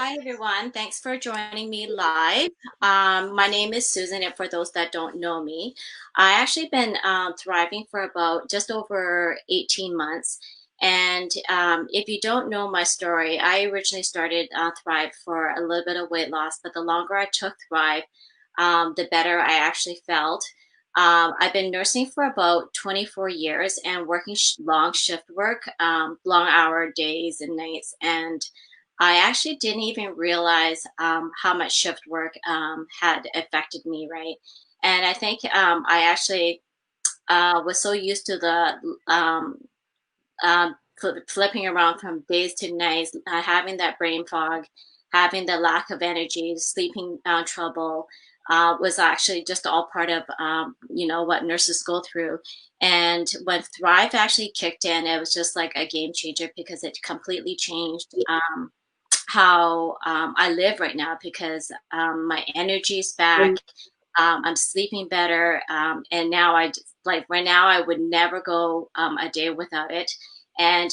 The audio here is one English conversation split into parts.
Hi, everyone. Thanks for joining me live. My name is Susan, and for those that don't know me, I actually been thriving for about just over 18 months. And if you don't know my story, I originally started Thrive for a little bit of weight loss, but the longer I took Thrive, the better I actually felt. I've been nursing for about 24 years and working long shift work, long hour days and nights. And I actually didn't even realize how much shift work had affected me, right? And I think I actually was so used to the flipping around from days to nights, having that brain fog, having the lack of energy, sleeping trouble, was actually just all part of what nurses go through. And when Thrive actually kicked in, it was just like a game changer because it completely changed how I live right now because my energy's back. I'm sleeping better, and now like right now I would never go a day without it. And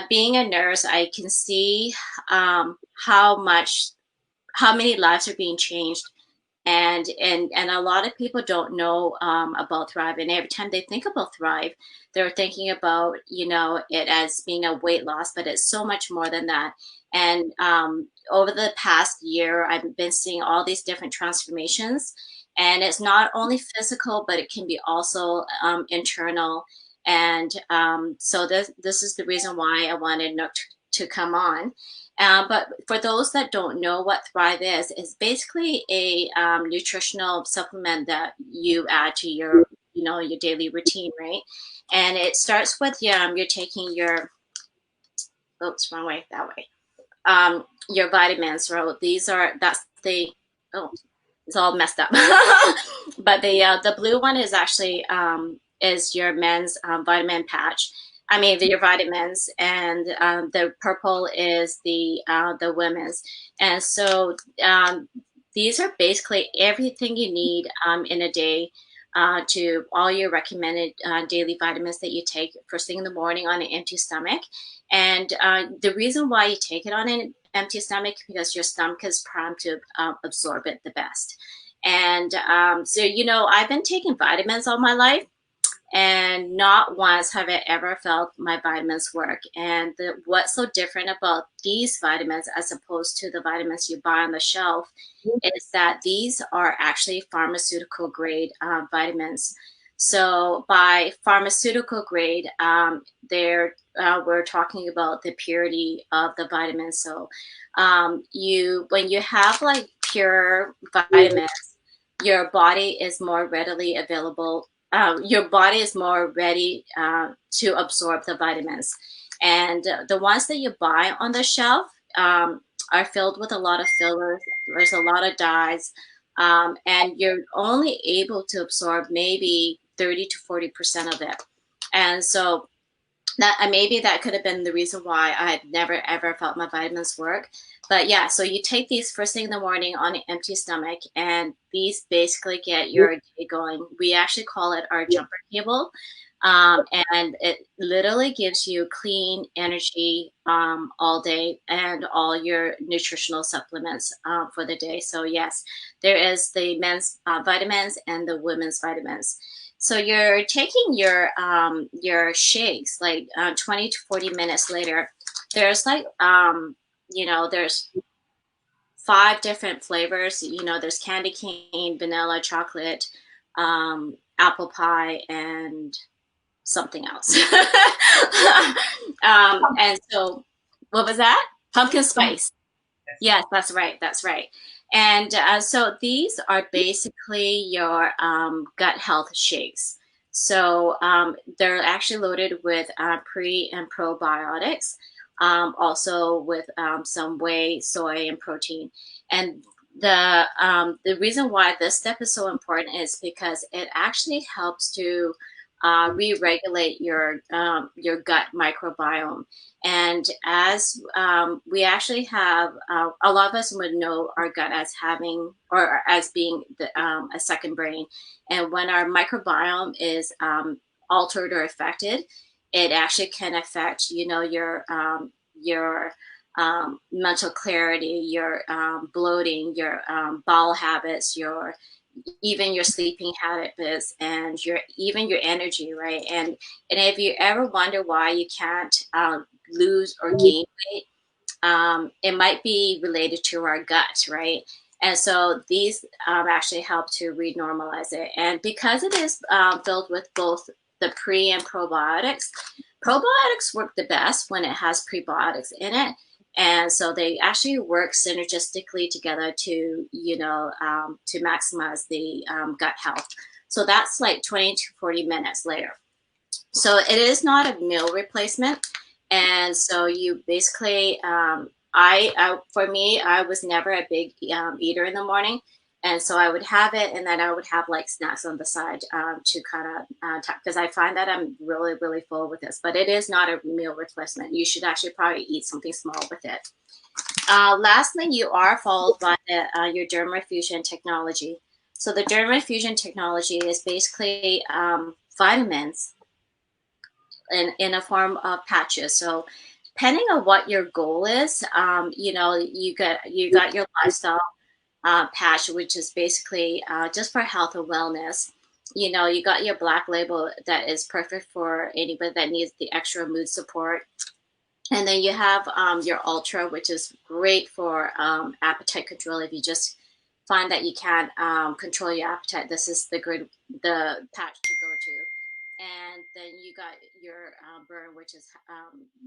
being a nurse, I can see how much how many lives are being changed, and a lot of people don't know about Thrive, and every time they think about Thrive, they're thinking about it as being a weight loss, but it's so much more than that. And over the past year, I've been seeing all these different transformations, and it's not only physical, but it can be also internal. And so this is the reason why I wanted Nook to come on. But for those that don't know what Thrive is, it's basically a nutritional supplement that you add to your daily routine, right? And it starts with you're taking your, oops, wrong way, that way. Your vitamins, so that's the, oh, it's all messed up. But the blue one is actually is your men's vitamin patch. I mean, your vitamins, and the purple is the women's. And so these are basically everything you need in a day. To all your recommended daily vitamins that you take first thing in the morning on an empty stomach. And the reason why you take it on an empty stomach because your stomach is primed to absorb it the best. And so, I've been taking vitamins all my life, and not once have I ever felt my vitamins work. And what's so different about these vitamins as opposed to the vitamins you buy on the shelf is that these are actually pharmaceutical grade vitamins. So by pharmaceutical grade, we're talking about the purity of the vitamins. So when you have like pure vitamins, your body is more readily available. Your body is more ready to absorb the vitamins. And the ones that you buy on the shelf are filled with a lot of fillers. There's a lot of dyes, and you're only able to absorb maybe 30 to 40% of it. And so that maybe that could have been the reason why I had never ever felt my vitamins work. But yeah, so you take these first thing in the morning on an empty stomach, and these basically get your day going. We actually call it our jumper cable. And it literally gives you clean energy all day and all your nutritional supplements for the day. So yes, there is the men's vitamins and the women's vitamins. So you're taking your shakes like 20 to 40 minutes later. There's like there's 5 different flavors. There's candy cane, vanilla, chocolate, apple pie, and something else. And so, what was that? Pumpkin spice. Yes, that's right. That's right. And so these are basically your gut health shakes. So they're actually loaded with pre and probiotics, also with some whey, soy, and protein. And the reason why this step is so important is because it actually helps to re-regulate your gut microbiome. And as we actually have, a lot of us would know our gut as having or as being a second brain. And when our microbiome is altered or affected, it actually can affect, your mental clarity, your bloating, your bowel habits, your even your sleeping habits, and your even your energy, right? And if you ever wonder why you can't lose or gain weight, it might be related to our gut, right? And so these actually help to renormalize it. And because it is filled with both the pre and probiotics, probiotics work the best when it has prebiotics in it. And so they actually work synergistically together to, to maximize the gut health. So that's like 20 to 40 minutes later. So it is not a meal replacement. And so you basically, for me, I was never a big eater in the morning. And so I would have it, and then I would have like snacks on the side to kind of, because I find that I'm really, really full with this. But it is not a meal replacement. You should actually probably eat something small with it. Lastly, you are followed by your dermafusion technology. So the dermafusion technology is basically vitamins in a form of patches. So depending on what your goal is, you got your lifestyle patch, which is basically just for health and wellness. You got your black label that is perfect for anybody that needs the extra mood support. And then you have your ultra, which is great for appetite control. If you just find that you can't control your appetite, this is the patch to go to. And then you got your burn, which is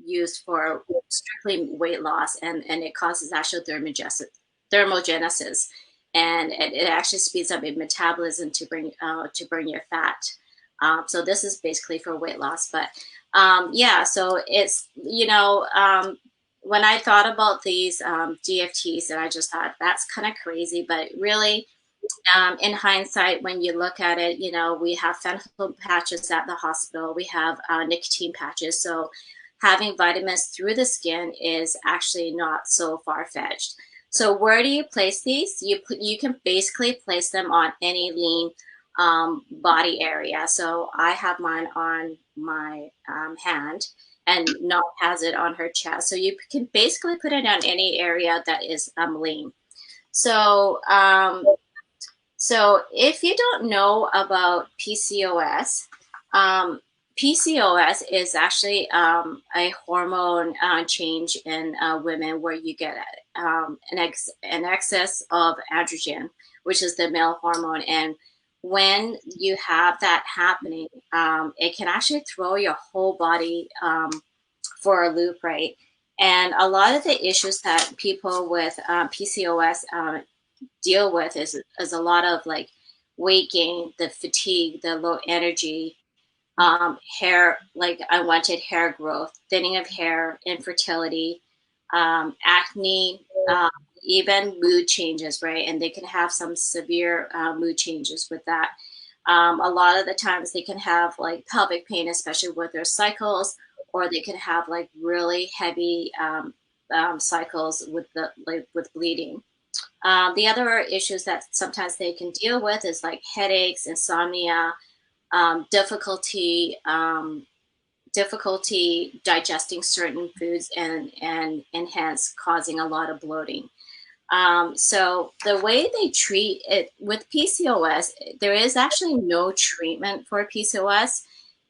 used for strictly weight loss, and it causes actual thermogenesis, and it actually speeds up your metabolism to burn your fat. So this is basically for weight loss, but yeah. So it's when I thought about these DFTs, and I just thought that's kind of crazy, but really in hindsight, when you look at it, we have fentanyl patches at the hospital. We have nicotine patches. So having vitamins through the skin is actually not so far-fetched. So where do you place these? You can basically place them on any lean body area. So I have mine on my hand, and Nog has it on her chest. So you can basically put it on any area that is lean. So so if you don't know about PCOS, PCOS is actually a hormone change in women where you get an excess of androgen, which is the male hormone. And when you have that happening, it can actually throw your whole body for a loop, right? And a lot of the issues that people with PCOS deal with is a lot of like weight gain, the fatigue, the low energy, hair, like unwanted hair growth, thinning of hair, infertility, acne, even mood changes, right? And they can have some severe mood changes with that. A lot of the times they can have like pelvic pain, especially with their cycles, or they can have like really heavy cycles with bleeding. The other issues that sometimes they can deal with is like headaches, insomnia, difficulty digesting certain foods, and hence causing a lot of bloating. So the way they treat it with PCOS, there is actually no treatment for PCOS,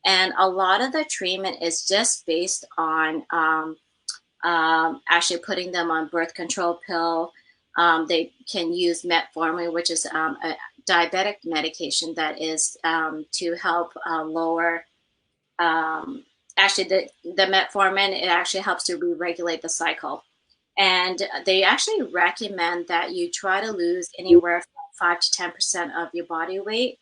and a lot of the treatment is just based on actually putting them on birth control pill. They can use metformin, which is a diabetic medication that is to help lower. Actually, the metformin, it actually helps to re-regulate the cycle. And they actually recommend that you try to lose anywhere from 5 to 10% of your body weight.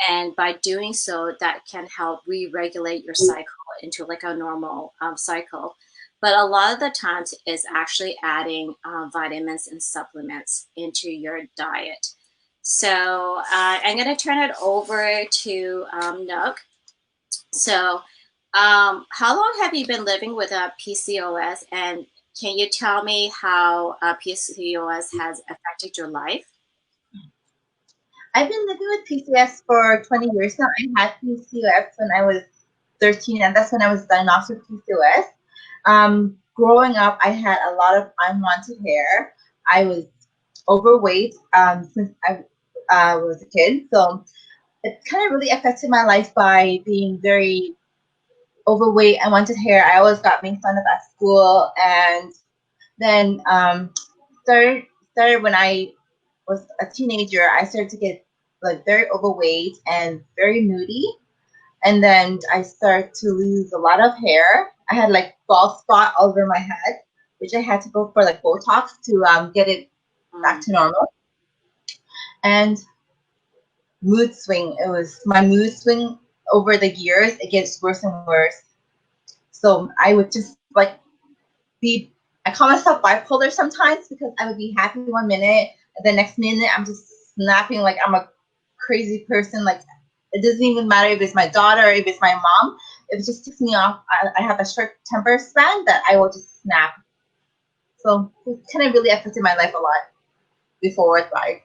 And by doing so, that can help re-regulate your cycle into like a normal cycle. But a lot of the times it's actually adding vitamins and supplements into your diet. So I'm going to turn it over to Nook. So how long have you been living with PCOS, and can you tell me how PCOS has affected your life? I've been living with PCOS for 20 years now. I had PCOS when I was 13, and that's when I was diagnosed with PCOS. growing up, I had a lot of unwanted hair. I was overweight since I was a kid. So it kind of really affected my life by being very overweight, unwanted hair. I always got made fun of at school. And then third, third, when I was a teenager, I started to get like very overweight and very moody. And then I started to lose a lot of hair. I had like bald spot all over my head, which I had to go for like Botox to get it back Mm. to normal. And mood swing. It was my mood swing over the years. It gets worse and worse. So I would just like be. I call myself bipolar sometimes because I would be happy one minute, and the next minute I'm just snapping like I'm a crazy person. Like it doesn't even matter if it's my daughter, if it's my mom. It just ticks me off. I have a short temper span that I will just snap. So it kind of really affected my life a lot before Thrive.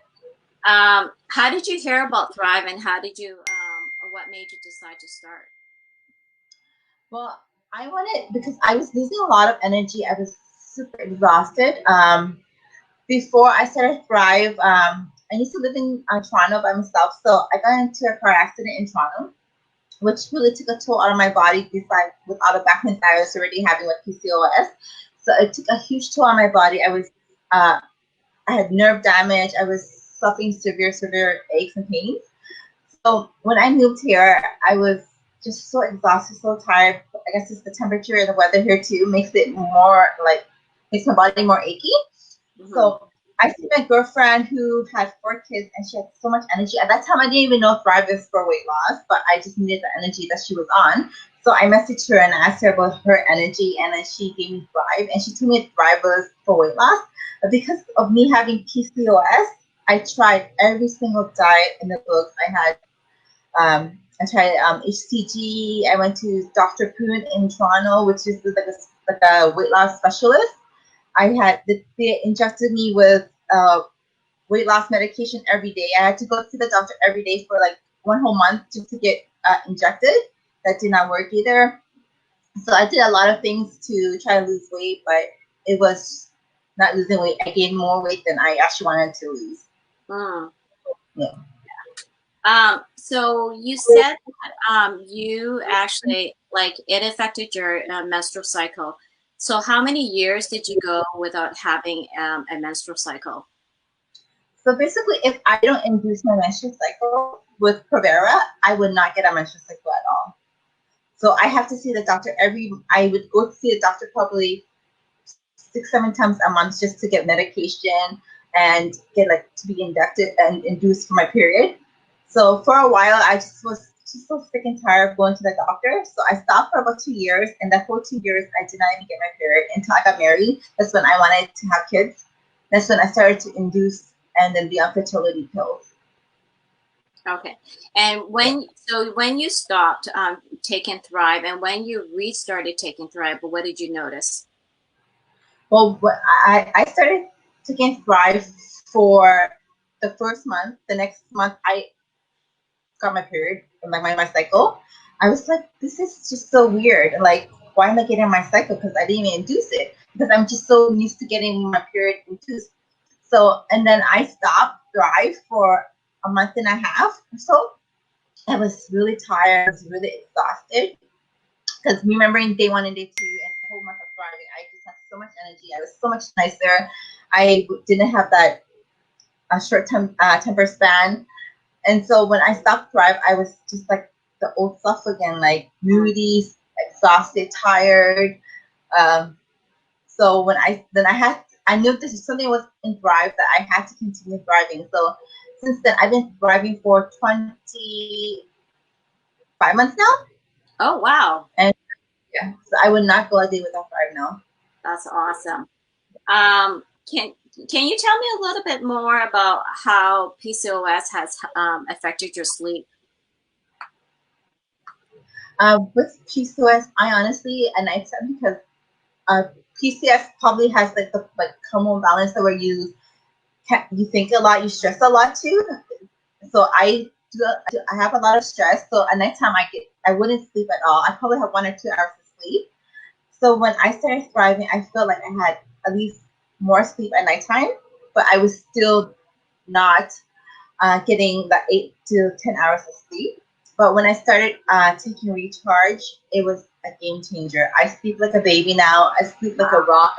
How did you hear about Thrive, and how did you, or what made you decide to start? Well, I wanted because I was losing a lot of energy. I was super exhausted. Before I started Thrive, I used to live in Toronto by myself, so I got into a car accident in Toronto, which really took a toll on my body. Besides, with all the back pain that I was already having with PCOS, so it took a huge toll on my body. Uh, I had nerve damage. I was suffering severe aches and pains. So when I moved here, I was just so exhausted, so tired. I guess it's the temperature and the weather here too makes it more like makes my body more achy. Hmm. So I see my girlfriend who had 4 kids and she had so much energy. At that time, I didn't even know Thrive is for weight loss, but I just needed the energy that she was on. So I messaged her and asked her about her energy, and then she gave me Thrive, and she told me Thrive was for weight loss. But because of me having PCOS, I tried every single diet in the book. I tried HCG. I went to Dr. Poon in Toronto, which is like a weight loss specialist. They injected me with weight loss medication every day. I had to go to the doctor every day for like 1 whole month just to get injected. That did not work either. So I did a lot of things to try to lose weight, but it was not losing weight. I gained more weight than I actually wanted to lose. Mm. Yeah. So you said that you actually, like, it affected your menstrual cycle. So how many years did you go without having a menstrual cycle? So basically, if I don't induce my menstrual cycle with Provera, I would not get a menstrual cycle at all. So I have to see the doctor I would go to see the doctor probably 6, 7 times a month just to get medication and get like to be inducted and induced for my period. So for a while, I just was just so sick and tired of going to the doctor. So I stopped for about 2 years, and that whole 2 years, I did not even get my period until I got married. That's when I wanted to have kids. That's when I started to induce and then be on fertility pills. Okay. And Yeah. when you stopped taking Thrive, and when you restarted taking Thrive, what did you notice? Well, I started taking Thrive for the first month. The next month, I got my period, like my cycle. I was like, this is just so weird. Like, why am I getting my cycle? Because I didn't even induce it. Because I'm just so used to getting my period induced. So, and then I stopped Thrive for a month and a half or so. I was really tired. I was really exhausted. Because remembering day one and day two and the whole month of thriving, I just had so much energy. I was so much nicer. I didn't have that temper span. And so when I stopped Thrive, I was just like the old self again, like moody, exhausted, tired. Um, so when I knew this is something was in Thrive that I had to continue thriving. So since then, I've been thriving for 25 months now. Oh, wow. And yeah, so I would not go a day without Thrive now. That's awesome. Um, can can you tell me a little bit more about how PCOS has affected your sleep? With PCOS, I honestly, and I said because uh, PCS probably has like the like hormone balance where you think a lot, you stress a lot too. So I have a lot of stress. So at nighttime I wouldn't sleep at all. I probably have 1 or 2 hours of sleep. So when I started thriving, I felt like I had at least more sleep at nighttime, but I was still not getting the 8 to 10 hours of sleep. But when I started taking recharge, it was a game changer. I sleep like a baby now. I sleep like a rock.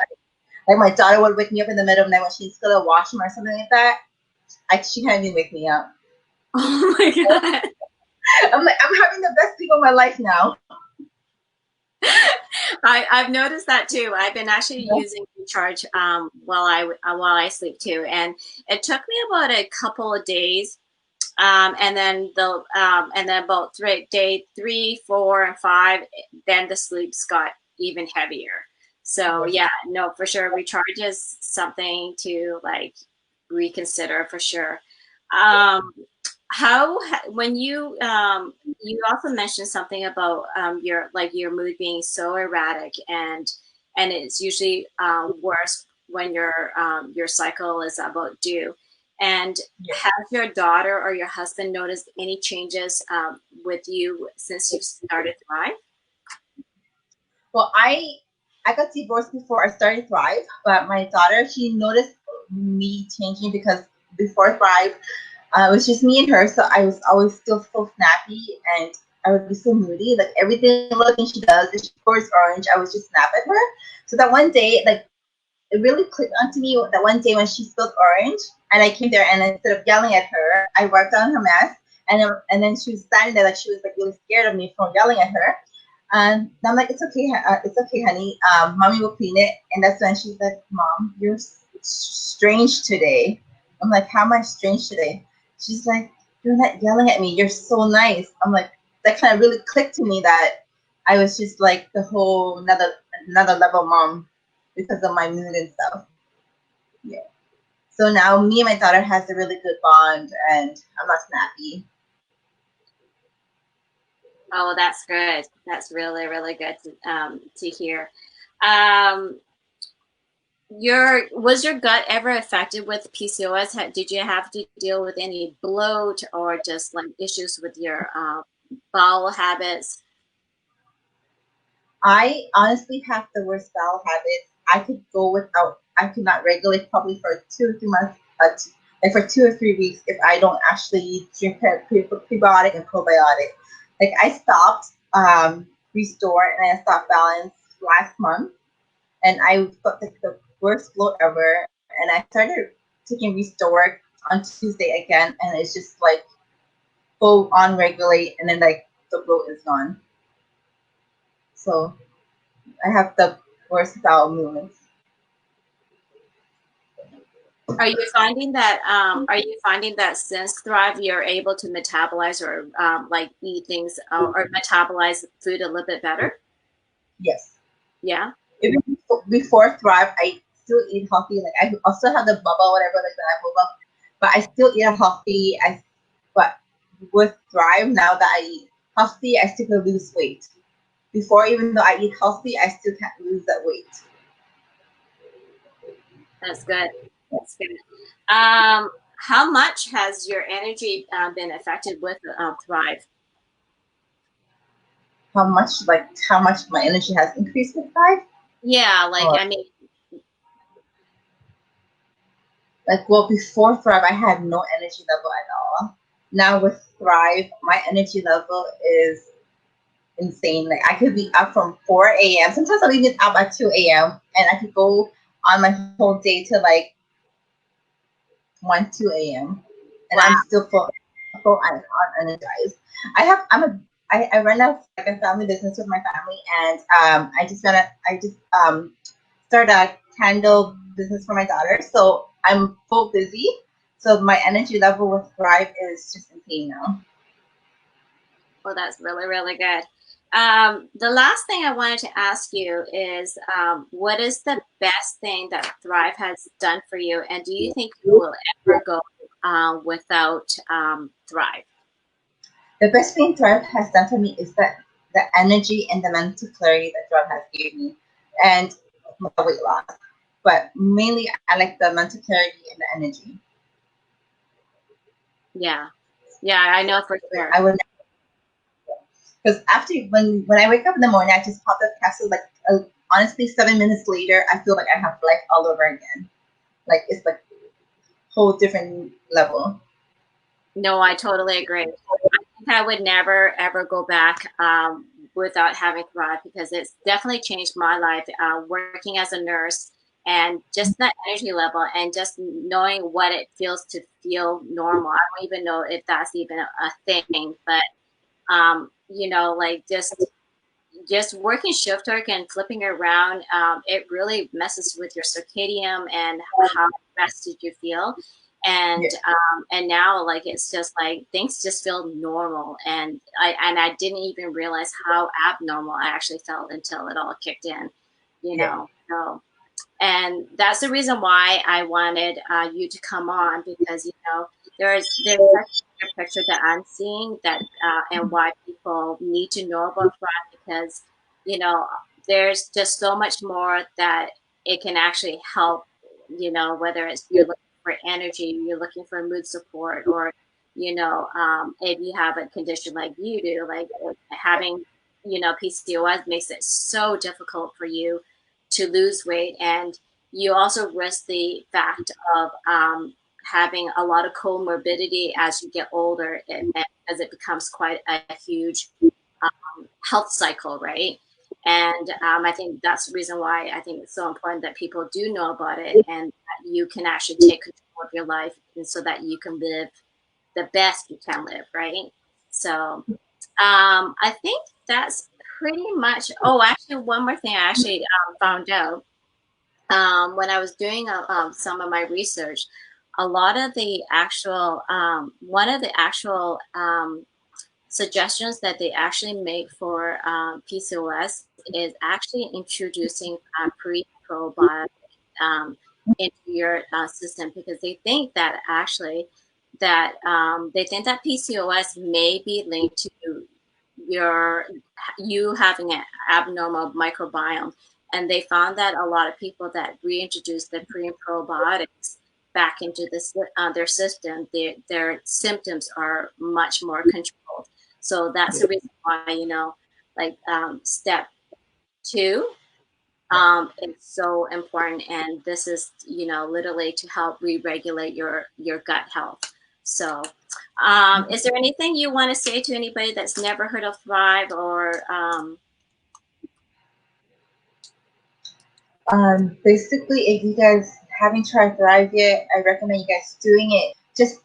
Like my daughter would wake me up in the middle of the night when she's gonna wash me or something like that. She can't even wake me up. Oh my God. I'm like, I'm having the best sleep of my life now. I've noticed that too. I've been actually using Recharge while I sleep too, and it took me about a couple of days, and then about day 3, 4, and 5, then the sleeps got even heavier. So Yes. yeah, no, for sure, Recharge is something to like reconsider for sure. Um, how when you also mentioned something about your mood being so erratic, and it's usually worse when your cycle is about due. And Yes. has your daughter or your husband noticed any changes with you since you've started Thrive? Well, I got divorced before I started Thrive, but my daughter, she noticed me changing because before Thrive, it was just me and her, so I was always still so snappy and I would be so moody. Like everything, little thing she does, if she pours orange, I would just snap at her. So that one day, like it really clicked onto me that one day when she spilled orange, and I came there and instead of yelling at her, I wiped down her mess, and then she was standing there like she was like really scared of me from yelling at her. And I'm like, it's okay, honey. Mommy will clean it. And that's when she's like, Mom, you're strange today. I'm like, how am I strange today? She's like, you're not yelling at me. You're so nice. I'm like, that kind of really clicked to me that I was just like the whole another level mom because of my mood and stuff. Yeah. So now me and my daughter has a really good bond, and I'm not snappy. Oh, that's good. That's really, really good to hear. Um, was your gut ever affected with PCOS? Did you have to deal with any bloat or just like issues with your bowel habits? I honestly have the worst bowel habits. I could go without. I could not regulate probably for 2 or 3 months, like for 2 or 3 weeks if I don't actually drink prebiotic and probiotic. Like I stopped Restore and I stopped Balance last month, and I felt like the worst bloat ever. And I started taking Restore on Tuesday again, and it's just like full on regulate, and then like the bloat is gone. So I have the worst bowel movements. Are you finding that since Thrive you're able to metabolize or like eat things or metabolize food a little bit better? Yes. Yeah. Even before Thrive, I still eat healthy. Like I also have the bubble, whatever, like the bubble, but I still eat healthy. But with Thrive, now that I eat healthy, I still can lose weight. Before, even though I eat healthy, I still can't lose that weight. That's good. That's good. How much has your energy been affected with Thrive? How much my energy has increased with Thrive? Yeah, like Or I mean, like well, before Thrive, I had no energy level at all. Now with Thrive, my energy level is insane. Like I could be up from 4 a.m. Sometimes I'm even up at 2 a.m. and I could go on my whole day to like 1, 2 a.m. and wow. I'm still full energized. I run a like a family business with my family, and I just started a candle business for my daughter. So I'm full busy. So my energy level with Thrive is just insane now. Well, that's really, really good. The last thing I wanted to ask you is what is the best thing that Thrive has done for you? And do you think you will ever go without Thrive? The best thing Thrive has done for me is that the energy and the mental clarity that Thrive has given me, and my weight loss. But mainly, I like the mental clarity and the energy. Yeah. Yeah, I know for Like sure. I would, because after when I wake up in the morning, I just pop the capsule like honestly, 7 minutes later, I feel like I have life all over again. Like it's like whole different level. No, I totally agree. I think I would never ever go back without having Thrive because it's definitely changed my life. Working as a nurse and just that energy level and just knowing what it feels to feel normal. I don't even know if that's even a thing, but like just working shift work and flipping around, it really messes with your circadian and how rested you feel. Yeah, And now like it's just like things just feel normal, and I didn't even realize how abnormal I actually felt until it all kicked in, you yeah, know. So and that's the reason why I wanted you to come on, because there's such a bigger picture that I'm seeing, that and why people need to know about Thrive, because you know there's just so much more that it can actually help. Whether it's you're looking for energy, you're looking for mood support, or if you have a condition like you do, like having PCOS makes it so difficult for you to lose weight, and you also risk the fact of having a lot of comorbidity as you get older, and as it becomes quite a huge health cycle, right? And I think that's the reason why I think it's so important that people do know about it, and that you can actually take control of your life, and so that you can live the best you can live, right? So I think that's pretty much. Oh, actually, one more thing I actually found out when I was doing some of my research. A lot of the actual one of the actual suggestions that they actually make for PCOS is actually introducing pre-probiotic into your system, because they think that actually they think that PCOS may be linked to your you having an abnormal microbiome, and they found that a lot of people that reintroduce the pre and probiotics back into their system, their symptoms are much more controlled. So that's yeah, the reason why, like step two is so important. And this is, literally to help re-regulate your gut health. So is there anything you want to say to anybody that's never heard of Thrive, or Basically, if you guys haven't tried Thrive yet, I recommend you guys doing it. Just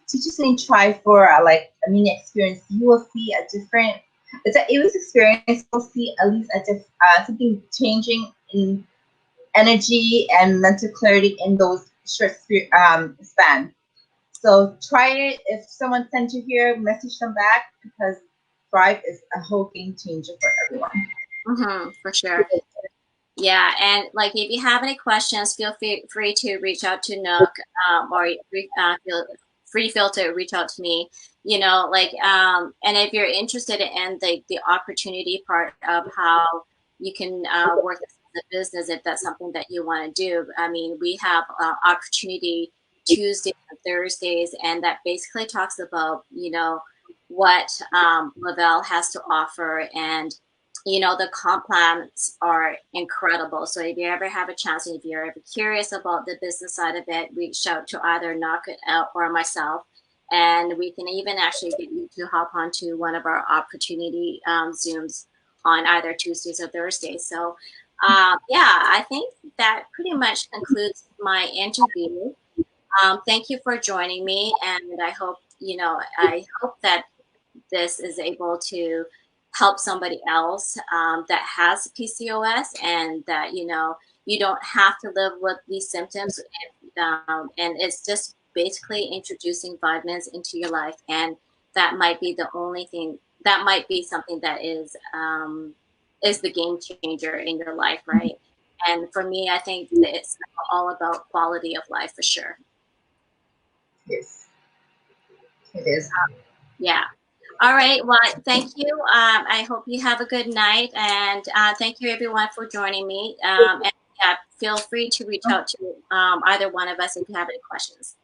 try for like a mini experience. You will see a different. It was experience. You'll see at least something changing in energy and mental clarity in those span. So try it. If someone sent you here, message them back, because Thrive is a whole game changer for everyone. for sure. Yeah, and like if you have any questions, feel free to reach out to Nook, or feel to reach out to me. And if you're interested in the opportunity part of how you can work this as a business, if that's something that you want to do. I mean, we have opportunity Tuesdays and Thursdays, and that basically talks about what Lavelle has to offer, and the comp plans are incredible. So if you ever have a chance, and if you're ever curious about the business side of it, reach out to either Knock It Out or myself. And we can even actually get you to hop onto one of our opportunity Zooms on either Tuesdays or Thursdays. So yeah, I think that pretty much concludes my interview. Thank you for joining me. And I hope that this is able to help somebody else that has PCOS, and that you don't have to live with these symptoms. And it's just basically introducing vitamins into your life, and that might be the only thing. That might be something that is the game changer in your life, right? And for me, I think that it's all about quality of life for sure. Yes, it is. Yeah. All right. Well, thank you. I hope you have a good night, and thank you everyone for joining me. And yeah, feel free to reach out to either one of us if you have any questions.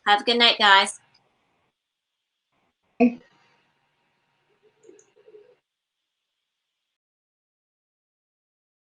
Have a good night, guys.